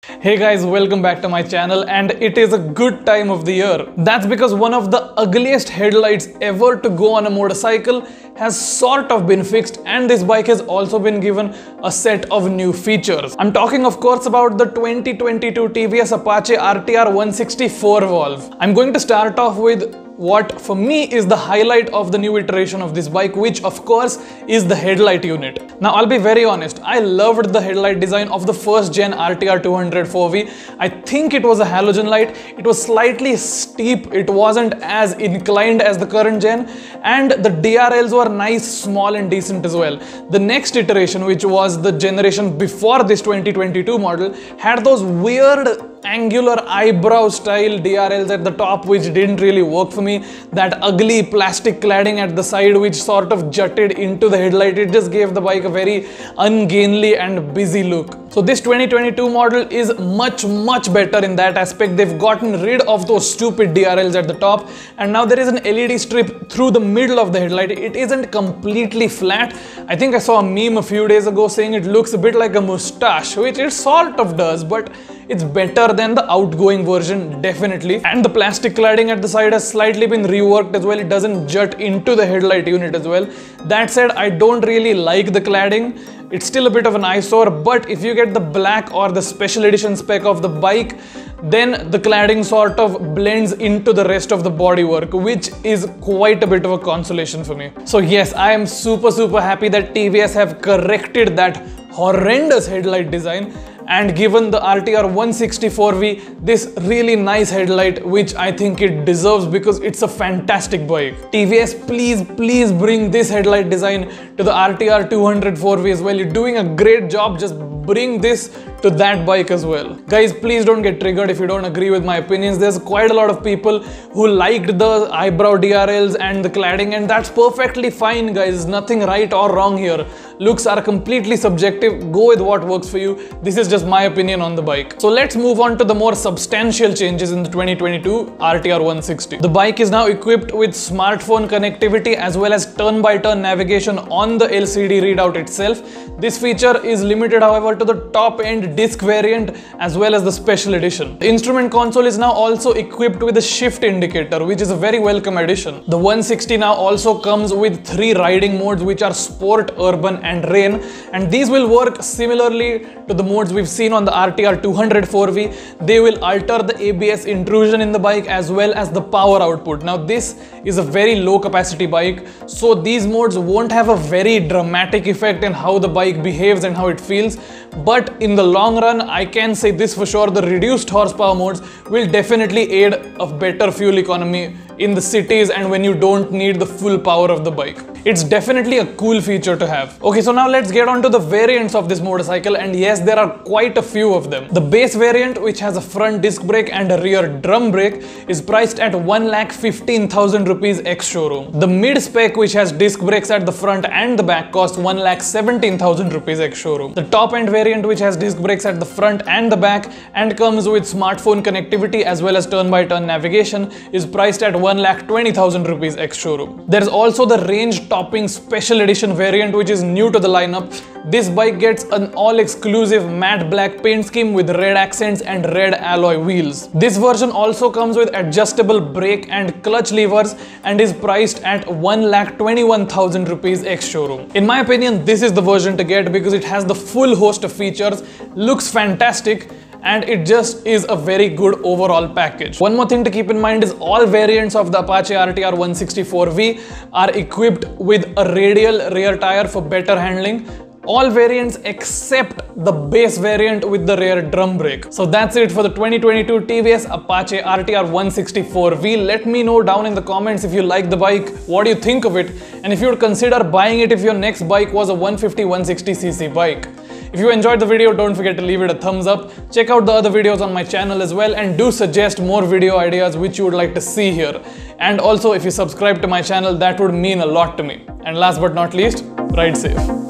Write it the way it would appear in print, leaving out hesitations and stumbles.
Hey guys, welcome back to my channel, and it is a good time of the year. That's because one of the ugliest headlights ever to go on a motorcycle has sort of been fixed, and this bike has also been given a set of new features. I'm talking of course about the 2022 TVS Apache RTR 164 valve. I'm going to start off with what for me is the highlight of the new iteration of this bike, which of course is the headlight unit. Now I'll be very honest, I loved the headlight design of the first gen RTR 204V. I think it was a halogen light, it was slightly steep, it wasn't as inclined as the current gen, and the DRLs were nice, small and decent as well. The next iteration, which was the generation before this 2022 model, had those weird angular eyebrow style DRLs at the top, which didn't really work for me. That ugly plastic cladding at the side which sort of jutted into the headlight, it just gave the bike a very ungainly and busy look. So this 2022 model is much better in that aspect. They've gotten rid of those stupid DRLs at the top, and now there is an LED strip through the middle of the headlight. It isn't completely flat. I think I saw a meme a few days ago saying it looks a bit like a mustache, which it sort of does, but it's better than the outgoing version, definitely. And the plastic cladding at the side has slightly been reworked as well. It doesn't jut into the headlight unit as well. That said, I don't really like the cladding. It's still a bit of an eyesore, but if you get the black or the special edition spec of the bike, then the cladding sort of blends into the rest of the bodywork, which is quite a bit of a consolation for me. So yes, I am super happy that TVS have corrected that horrendous headlight design and given the RTR 164V this really nice headlight, which I think it deserves because it's a fantastic bike. TVS, please bring this headlight design to the RTR 204V as well. You're doing a great job. Just bring this to that bike as well. Guys, please don't get triggered if you don't agree with my opinions. There's quite a lot of people who liked the eyebrow DRLs and the cladding, and that's perfectly fine, guys. Nothing right or wrong here. Looks are completely subjective. Go with what works for you. This is just my opinion on the bike. So let's move on to the more substantial changes in the 2022 RTR 160. The bike is now equipped with smartphone connectivity as well as turn-by-turn navigation on the LCD readout itself. This feature is limited, however, to the top-end disc variant as well as the special edition. The instrument console is now also equipped with a shift indicator, which is a very welcome addition. The 160 now also comes with 3 riding modes, which are Sport, Urban and Rain, and these will work similarly to the modes we've seen on the RTR 204V. They will alter the ABS intrusion in the bike as well as the power output. Now this is a very low capacity bike, so these modes won't have a very dramatic effect in how the bike behaves and how it feels, but in the long run I can say this for sure: the reduced horsepower modes will definitely aid a better fuel economy in the cities and when you don't need the full power of the bike. It's definitely a cool feature to have. Okay, so now let's get on to the variants of this motorcycle, and yes, there are quite a few of them. The base variant, which has a front disc brake and a rear drum brake, is priced at 1,15,000 rupees ex-showroom. The mid-spec, which has disc brakes at the front and the back, costs 1,17,000 rupees ex-showroom. The top-end variant, which has disc brakes at the front and the back and comes with smartphone connectivity as well as turn-by-turn navigation, is priced at 1,20,000 rupees ex-showroom. There is also the range-topping special edition variant, which is new to the lineup. This bike gets an all-exclusive matte black paint scheme with red accents and red alloy wheels. This version also comes with adjustable brake and clutch levers and is priced at 1,21,000 rupees ex-showroom. In my opinion, this is the version to get because it has the full host of features, looks fantastic, and it just is a very good overall package. One more thing to keep in mind is all variants of the Apache RTR 164V are equipped with a radial rear tire for better handling. All variants except the base variant with the rear drum brake. So that's it for the 2022 TVS Apache RTR 164V. Let me know down in the comments if you like the bike, what do you think of it, and if you would consider buying it if your next bike was a 150-160cc bike. If you enjoyed the video, don't forget to leave it a thumbs up. Check out the other videos on my channel as well, and do suggest more video ideas which you would like to see here. And also, if you subscribe to my channel, that would mean a lot to me. And last but not least, ride safe.